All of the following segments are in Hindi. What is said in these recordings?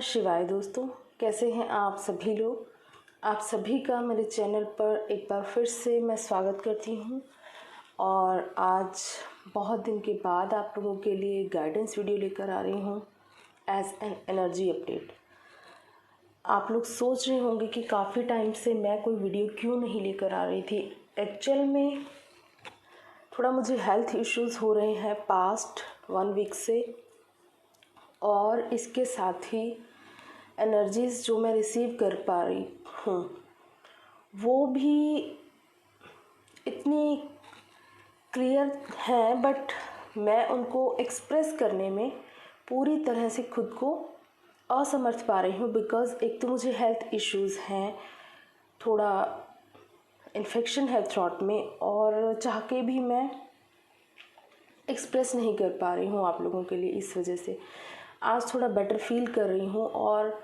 शिवाय दोस्तों, कैसे हैं आप सभी लोग। आप सभी का मेरे चैनल पर एक बार फिर से मैं स्वागत करती हूं। और आज बहुत दिन के बाद आप लोगों के लिए गाइडेंस वीडियो लेकर आ रही हूं एज एन एनर्जी अपडेट। आप लोग सोच रहे होंगे कि काफ़ी टाइम से मैं कोई वीडियो क्यों नहीं लेकर आ रही थी। एक्चुअल में थोड़ा मुझे हेल्थ इश्यूज़ हो रहे हैं पास्ट 1 वीक से, और इसके साथ ही एनर्जीज़ जो मैं रिसीव कर पा रही हूँ वो भी इतनी क्लियर हैं, बट मैं उनको एक्सप्रेस करने में पूरी तरह से खुद को असमर्थ पा रही हूँ। बिकॉज़ एक तो मुझे हेल्थ इश्यूज़ हैं, थोड़ा इन्फेक्शन है थ्रोट में, और चाह के भी मैं एक्सप्रेस नहीं कर पा रही हूँ आप लोगों के लिए। इस वजह से आज थोड़ा बेटर फील कर रही हूँ, और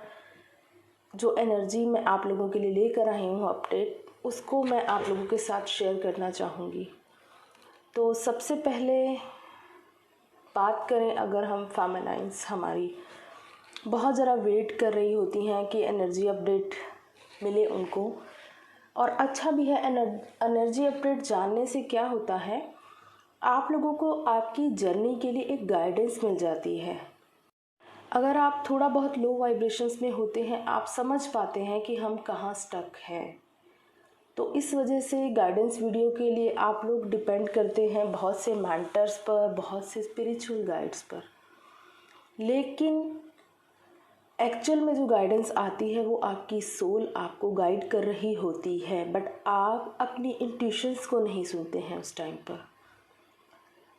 जो एनर्जी मैं आप लोगों के लिए लेकर आई हूँ अपडेट, उसको मैं आप लोगों के साथ शेयर करना चाहूँगी। तो सबसे पहले बात करें, अगर हम फेमिनाइन्स हमारी बहुत ज़रा वेट कर रही होती हैं कि एनर्जी अपडेट मिले उनको, और अच्छा भी है। एनर्जी अपडेट जानने से क्या होता है, आप लोगों को आपकी जर्नी के लिए एक गाइडेंस मिल जाती है। अगर आप थोड़ा बहुत लो वाइब्रेशंस में होते हैं, आप समझ पाते हैं कि हम कहाँ स्टक हैं। तो इस वजह से गाइडेंस वीडियो के लिए आप लोग डिपेंड करते हैं बहुत से मेंटर्स पर, बहुत से स्पिरिचुअल गाइड्स पर। लेकिन एक्चुअल में जो गाइडेंस आती है वो आपकी सोल आपको गाइड कर रही होती है, बट आप अपनी इंट्यूशंस को नहीं सुनते हैं उस टाइम पर।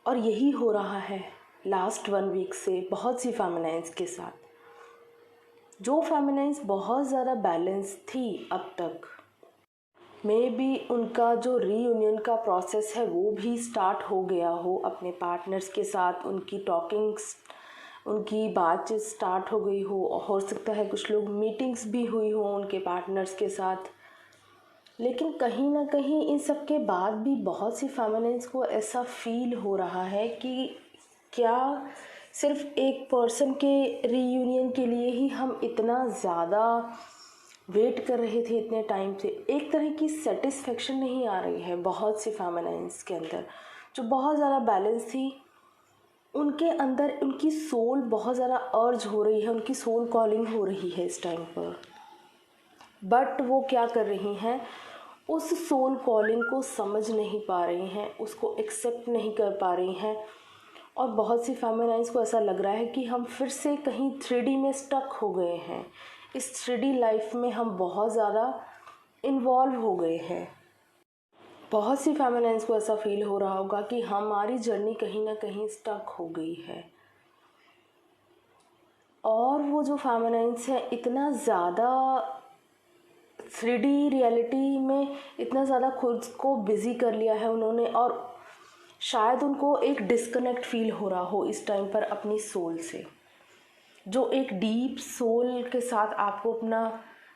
और यही हो रहा है लास्ट 1 वीक से बहुत सी फेमिनाइन्स के साथ। जो फेमिनाइन्स बहुत ज़्यादा बैलेंस थी अब तक, मे बी उनका जो रीयूनियन का प्रोसेस है वो भी स्टार्ट हो गया हो अपने पार्टनर्स के साथ, उनकी टॉकिंग्स, उनकी बातचीत स्टार्ट हो गई हो सकता है कुछ लोग मीटिंग्स भी हुई हो उनके पार्टनर्स के साथ। लेकिन कहीं ना कहीं इन सब के बाद भी बहुत सी फेमिनाइन्स को ऐसा फील हो रहा है कि क्या सिर्फ एक पर्सन के रीयूनियन के लिए ही हम इतना ज़्यादा वेट कर रहे थे इतने टाइम से। एक तरह की सेटिस्फेक्शन नहीं आ रही है बहुत सी फेमिनाइन्स के अंदर, जो बहुत ज़्यादा बैलेंस थी उनके अंदर। उनकी सोल बहुत ज़्यादा अर्ज हो रही है, उनकी सोल कॉलिंग हो रही है इस टाइम पर, बट वो क्या कर रही हैं, उस सोल कॉलिंग को समझ नहीं पा रही हैं, उसको एक्सेप्ट नहीं कर पा रही हैं। और बहुत सी फेमिनाइन्स को ऐसा लग रहा है कि हम फिर से कहीं 3D में स्टक हो गए हैं। इस 3D लाइफ में हम बहुत ज़्यादा इन्वॉल्व हो गए हैं। बहुत सी फेमिनाइन्स को ऐसा फील हो रहा होगा कि हमारी जर्नी कहीं ना कहीं स्टक हो गई है। और वो जो फेमिनाइन्स हैं इतना ज़्यादा 3D रियलिटी में इतना ज़्यादा खुद को बिज़ी कर लिया है उन्होंने, और शायद उनको एक डिस्कनेक्ट फील हो रहा हो इस टाइम पर अपनी सोल से। जो एक डीप सोल के साथ आपको अपना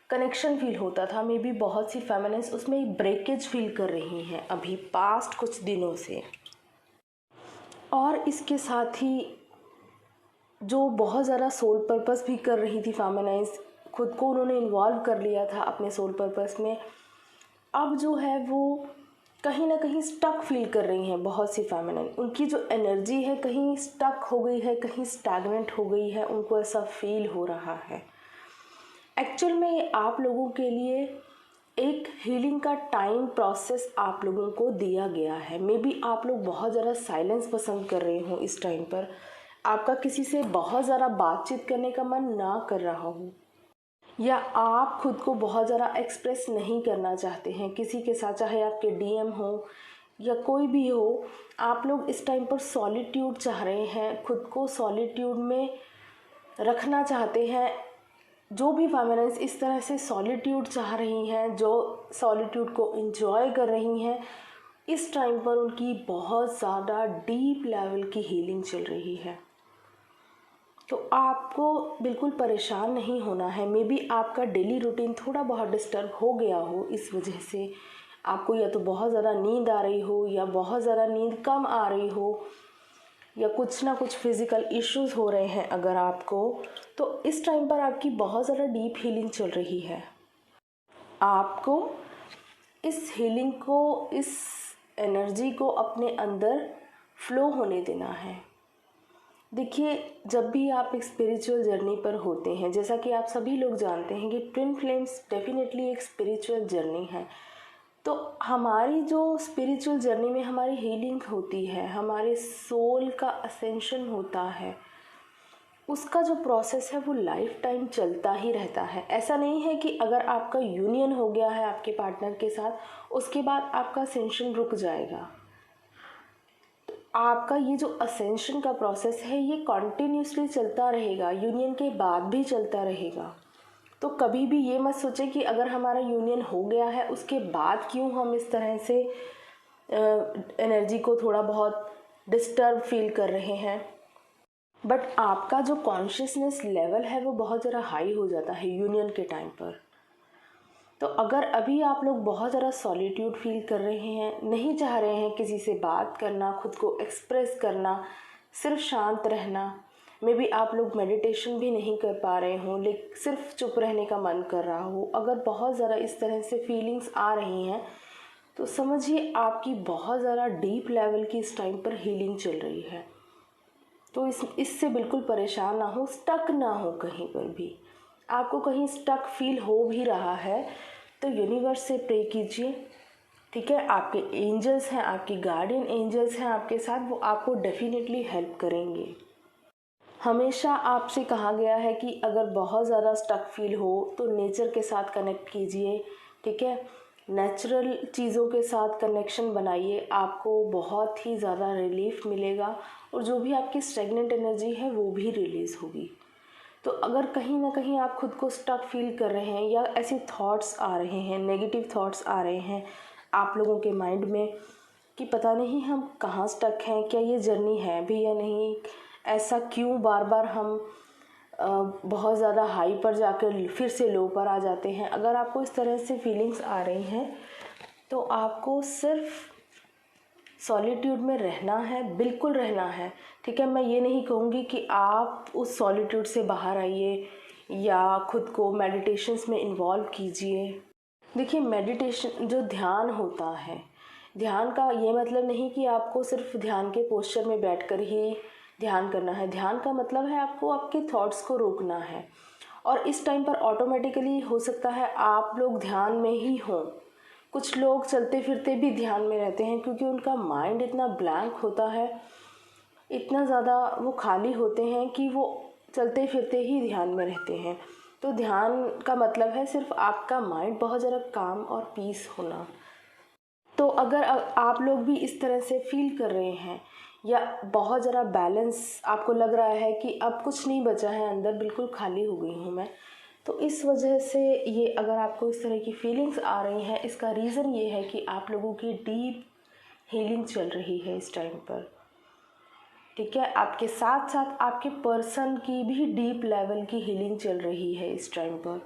कनेक्शन फील होता था, मे बी बहुत सी फेमिनाइन्स उसमें एक ब्रेकेज फील कर रही हैं अभी पास्ट कुछ दिनों से। और इसके साथ ही जो बहुत ज़्यादा सोल पर्पस भी कर रही थी फेमिनाइन्स, खुद को उन्होंने इन्वॉल्व कर लिया था अपने सोल पर्पस में, अब जो है वो कहीं ना कहीं स्टक फील कर रही हैं बहुत सी फेमिनाइन। उनकी जो एनर्जी है कहीं स्टक हो गई है, कहीं स्टैग्नेंट हो गई है, उनको ऐसा फील हो रहा है। एक्चुअल में आप लोगों के लिए एक हीलिंग का टाइम प्रोसेस आप लोगों को दिया गया है। मे बी आप लोग बहुत ज़्यादा साइलेंस पसंद कर रहे हो इस टाइम पर, आपका किसी से बहुत ज़्यादा बातचीत करने का मन ना कर रहा हो, या आप खुद को बहुत ज़्यादा एक्सप्रेस नहीं करना चाहते हैं किसी के साथ, चाहे आपके DM हो या कोई भी हो। आप लोग इस टाइम पर सॉलिट्यूड चाह रहे हैं, खुद को सॉलिट्यूड में रखना चाहते हैं। जो भी फेमिनाइन्स इस तरह से सॉलिट्यूड चाह रही हैं, जो सॉलिट्यूड को एंजॉय कर रही हैं, इस टाइम पर उनकी बहुत ज़्यादा डीप लेवल की हीलिंग चल रही है। तो आपको बिल्कुल परेशान नहीं होना है। मे बी आपका डेली रूटीन थोड़ा बहुत डिस्टर्ब हो गया हो, इस वजह से आपको या तो बहुत ज़्यादा नींद आ रही हो या बहुत ज़्यादा नींद कम आ रही हो, या कुछ ना कुछ फिज़िकल इश्यूज़ हो रहे हैं अगर आपको, तो इस टाइम पर आपकी बहुत ज़्यादा डीप हीलिंग चल रही है। आपको इस हीलिंग को, इस एनर्जी को अपने अंदर फ्लो होने देना है। देखिए, जब भी आप एक स्पिरिचुअल जर्नी पर होते हैं, जैसा कि आप सभी लोग जानते हैं कि ट्विन फ्लेम्स डेफिनेटली एक स्पिरिचुअल जर्नी है। तो हमारी जो स्पिरिचुअल जर्नी में हमारी हीलिंग होती है, हमारे सोल का असेंशन होता है, उसका जो प्रोसेस है वो लाइफ टाइम चलता ही रहता है। ऐसा नहीं है कि अगर आपका यूनियन हो गया है आपके पार्टनर के साथ, उसके बाद आपका असेंशन रुक जाएगा। आपका ये जो असेंशन का प्रोसेस है ये कॉन्टिन्यूसली चलता रहेगा, यूनियन के बाद भी चलता रहेगा। तो कभी भी ये मत सोचें कि अगर हमारा यूनियन हो गया है उसके बाद क्यों हम इस तरह से एनर्जी को थोड़ा बहुत डिस्टर्ब फील कर रहे हैं। बट आपका जो कॉन्शियसनेस लेवल है वो बहुत ज़रा हाई हो जाता है यूनियन के टाइम पर। तो अगर अभी आप लोग बहुत ज़रा सॉलिट्यूड फील कर रहे हैं, नहीं चाह रहे हैं किसी से बात करना, खुद को एक्सप्रेस करना, सिर्फ शांत रहना, मे बी आप लोग मेडिटेशन भी नहीं कर पा रहे हों, लेकिन सिर्फ चुप रहने का मन कर रहा हो, अगर बहुत ज़रा इस तरह से फीलिंग्स आ रही हैं तो समझिए आपकी बहुत ज़्यादा डीप लेवल की इस टाइम पर हीलिंग चल रही है। तो इससे बिल्कुल परेशान ना हो, स्टक ना हो कहीं पर भी। आपको कहीं स्टक फील हो भी रहा है तो यूनिवर्स से प्रे कीजिए, ठीक है। आपके एंजल्स हैं, आपके गार्डियन एंजल्स हैं आपके साथ, वो आपको डेफिनेटली हेल्प करेंगे। हमेशा आपसे कहा गया है कि अगर बहुत ज़्यादा स्टक फील हो तो नेचर के साथ कनेक्ट कीजिए, ठीक है। नेचुरल चीज़ों के साथ कनेक्शन बनाइए, आपको बहुत ही ज़्यादा रिलीफ मिलेगा और जो भी आपकी स्टेगनेंट एनर्जी है वो भी रिलीज़ होगी। तो अगर कहीं ना कहीं आप खुद को स्टक फील कर रहे हैं या ऐसे थॉट्स आ रहे हैं, नेगेटिव थॉट्स आ रहे हैं आप लोगों के माइंड में कि पता नहीं हम कहाँ स्टक हैं, क्या ये जर्नी है भी या नहीं, ऐसा क्यों बार बार हम बहुत ज़्यादा हाई पर जाकर फिर से लो पर आ जाते हैं, अगर आपको इस तरह से फीलिंग्स आ रही हैं तो आपको सिर्फ सॉलिट्यूड में रहना है, बिल्कुल रहना है, ठीक है। मैं ये नहीं कहूँगी कि आप उस सॉलिट्यूड से बाहर आइए या खुद को मेडिटेशंस में इन्वॉल्व कीजिए। देखिए, मेडिटेशन जो ध्यान होता है, ध्यान का ये मतलब नहीं कि आपको सिर्फ ध्यान के पोस्चर में बैठकर ही ध्यान करना है। ध्यान का मतलब है आपको आपके थॉट्स को रोकना है। और इस टाइम पर ऑटोमेटिकली हो सकता है आप लोग ध्यान में ही हों, कुछ लोग चलते फिरते भी ध्यान में रहते हैं क्योंकि उनका माइंड इतना ब्लैंक होता है, इतना ज़्यादा वो खाली होते हैं कि वो चलते फिरते ही ध्यान में रहते हैं। तो ध्यान का मतलब है सिर्फ आपका माइंड बहुत ज़रा काम और पीस होना। तो अगर आप लोग भी इस तरह से फील कर रहे हैं या बहुत ज़रा बैलेंस आपको लग रहा है कि अब कुछ नहीं बचा है अंदर, बिल्कुल खाली हो गई हूँ मैं, तो इस वजह से ये अगर आपको इस तरह की फीलिंग्स आ रही हैं, इसका रीज़न ये है कि आप लोगों की डीप हीलिंग चल रही है इस टाइम पर, ठीक है। आपके साथ साथ आपके पर्सन की भी डीप लेवल की हीलिंग चल रही है इस टाइम पर,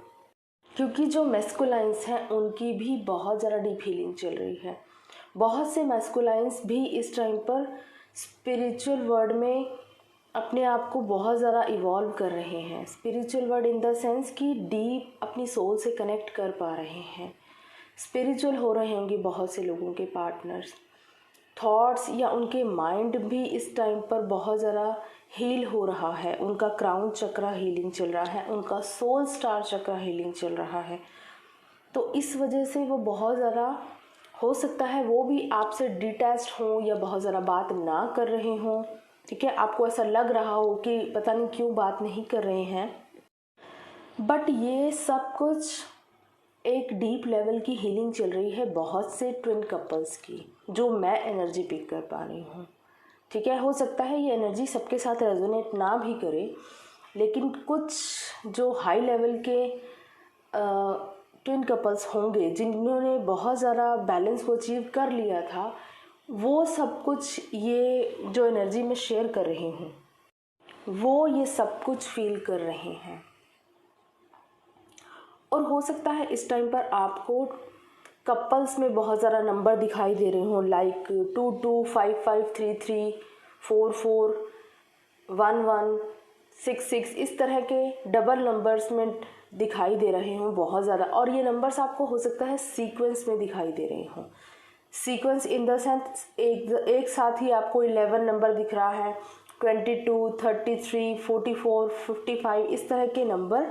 क्योंकि जो मैस्कुलाइंस हैं उनकी भी बहुत ज़्यादा डीप हीलिंग चल रही है। बहुत से मैस्कुलाइंस भी इस टाइम पर स्पिरिचुअल वर्ल्ड में अपने आप को बहुत ज़्यादा इवॉल्व कर रहे हैं। Spiritual world in the sense कि डीप अपनी सोल से कनेक्ट कर पा रहे हैं, स्पिरिचुअल हो रहे होंगे बहुत से लोगों के पार्टनर्स। थॉट्स या उनके माइंड भी इस टाइम पर बहुत ज़्यादा हील हो रहा है, उनका क्राउन चक्रा हीलिंग चल रहा है, उनका सोल स्टार चक्रा हीलिंग चल रहा है। तो इस वजह से वो बहुत ज़्यादा, हो सकता है वो भी आपसे डिटैच्ड हों या बहुत ज़्यादा बात ना कर रहे हों, ठीक है। आपको ऐसा लग रहा हो कि पता नहीं क्यों बात नहीं कर रहे हैं, बट ये सब कुछ एक डीप लेवल की हीलिंग चल रही है बहुत से ट्विन कपल्स की, जो मैं एनर्जी पिक कर पा रही हूँ, ठीक है। हो सकता है ये एनर्जी सबके साथ रेजोनेट ना भी करे, लेकिन कुछ जो हाई लेवल के ट्विन कपल्स होंगे जिन्होंने बहुत ज़्यादा बैलेंस को अचीव कर लिया था, वो सब कुछ ये जो एनर्जी में शेयर कर रही हूँ वो ये सब कुछ फील कर रहे हैं। और हो सकता है इस टाइम पर आपको कपल्स में बहुत ज़्यादा नंबर दिखाई दे रहे हों, लाइक 225533 44, 11, 66 इस तरह के डबल नंबर्स में दिखाई दे रहे हों बहुत ज़्यादा, और ये नंबर्स आपको हो सकता है सीक्वेंस में दिखाई दे रहे हों। सीक्वेंस इन द सेंस एक साथ ही आपको 11 नंबर दिख रहा है, 22, 33, 44, 55 इस तरह के नंबर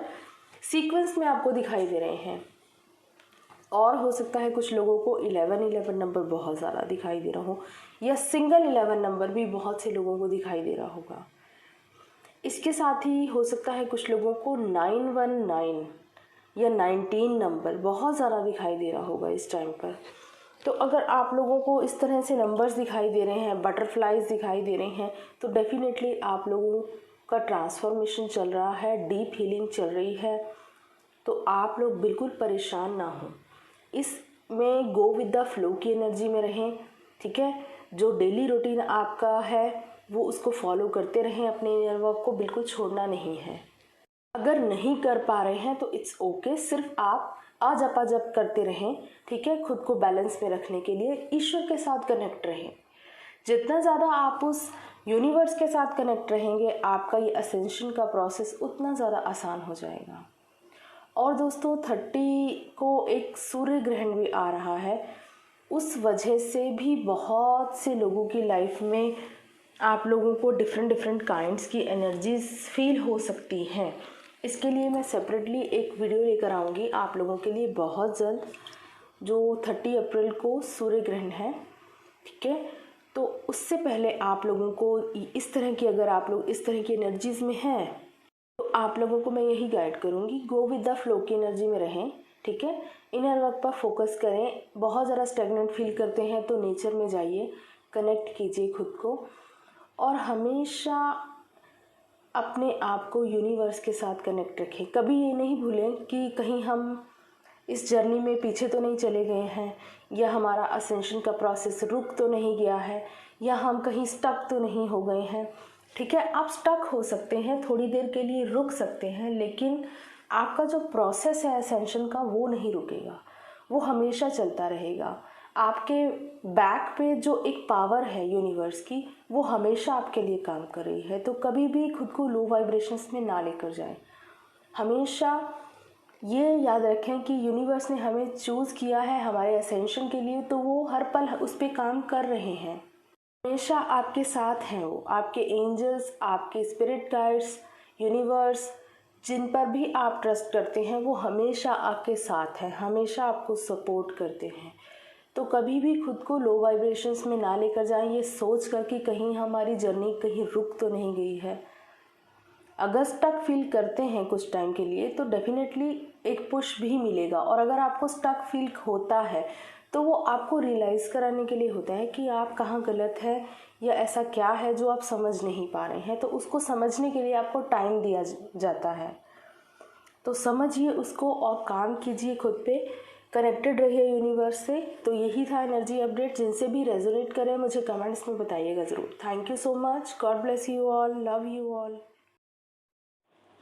सीक्वेंस में आपको दिखाई दे रहे हैं। और हो सकता है कुछ लोगों को 11 नंबर बहुत ज़्यादा दिखाई दे रहा हो, या सिंगल 11 नंबर भी बहुत से लोगों को दिखाई दे रहा होगा। इसके साथ ही हो सकता है कुछ लोगों को 919 या 19 नंबर बहुत ज़्यादा दिखाई दे रहा होगा इस टाइम पर। तो अगर आप लोगों को इस तरह से नंबर्स दिखाई दे रहे हैं, बटरफ्लाइज दिखाई दे रहे हैं, तो डेफिनेटली आप लोगों का ट्रांसफॉर्मेशन चल रहा है, डीप हीलिंग चल रही है। तो आप लोग बिल्कुल परेशान ना हो, इसमें गो विद द फ्लो की एनर्जी में रहें, ठीक है। जो डेली रूटीन आपका है वो उसको फॉलो करते रहें, अपने इनर वर्क को बिल्कुल छोड़ना नहीं है। अगर नहीं कर पा रहे हैं तो इट्स ओके, सिर्फ आप जपा जप करते रहें, ठीक है। खुद को बैलेंस में रखने के लिए ईश्वर के साथ कनेक्ट रहें। जितना ज़्यादा आप उस यूनिवर्स के साथ कनेक्ट रहेंगे, आपका ये असेंशन का प्रोसेस उतना ज़्यादा आसान हो जाएगा। और दोस्तों 30 को एक सूर्य ग्रहण भी आ रहा है, उस वजह से भी बहुत से लोगों की लाइफ में आप लोगों को डिफरेंट काइंड्स की एनर्जीज फील हो सकती हैं। इसके लिए मैं सेपरेटली एक वीडियो लेकर आऊँगी आप लोगों के लिए बहुत जल्द, जो 30 अप्रैल को सूर्य ग्रहण है, ठीक है। तो उससे पहले आप लोगों को इस तरह की, अगर आप लोग इस तरह की एनर्जीज़ में हैं तो आप लोगों को मैं यही गाइड करूँगी, गो विद द फ्लो की एनर्जी में रहें, ठीक है। इनर वर्क पर फोकस करें। बहुत ज़्यादा स्टेगनेंट फील करते हैं तो नेचर में जाइए, कनेक्ट कीजिए खुद को, और हमेशा अपने आप को यूनिवर्स के साथ कनेक्ट रखें। कभी ये नहीं भूलें कि कहीं हम इस जर्नी में पीछे तो नहीं चले गए हैं, या हमारा असेंशन का प्रोसेस रुक तो नहीं गया है, या हम कहीं स्टक तो नहीं हो गए हैं, ठीक है। आप स्टक हो सकते हैं, थोड़ी देर के लिए रुक सकते हैं, लेकिन आपका जो प्रोसेस है असेंशन का वो नहीं रुकेगा, वो हमेशा चलता रहेगा। आपके बैक पे जो एक पावर है यूनिवर्स की, वो हमेशा आपके लिए काम कर रही है। तो कभी भी खुद को लो वाइब्रेशंस में ना लेकर जाएं। हमेशा ये याद रखें कि यूनिवर्स ने हमें चूज़ किया है हमारे असेंशन के लिए, तो वो हर पल उस पर काम कर रहे हैं, हमेशा आपके साथ हैं। वो आपके एंजल्स, आपके स्पिरिट गाइड्स, यूनिवर्स, जिन पर भी आप ट्रस्ट करते हैं, वो हमेशा आपके साथ हैं, हमेशा आपको सपोर्ट करते हैं। तो कभी भी खुद को लो वाइब्रेशंस में ना लेकर जाएं, ये सोच कर कि कहीं हमारी जर्नी कहीं रुक तो नहीं गई है। अगर स्टक फील करते हैं कुछ टाइम के लिए तो डेफिनेटली एक पुश भी मिलेगा, और अगर आपको स्टक फील होता है तो वो आपको रियलाइज़ कराने के लिए होता है कि आप कहाँ गलत है, या ऐसा क्या है जो आप समझ नहीं पा रहे हैं। तो उसको समझने के लिए आपको टाइम दिया जाता है। तो समझिए उसको और काम कीजिए खुद पे, कनेक्टेड रहिए यूनिवर्स से। तो यही था एनर्जी अपडेट। जिनसे भी रेजोनेट करें मुझे कमेंट्स में बताइएगा ज़रूर। Thank you so much. God bless you all, love you all.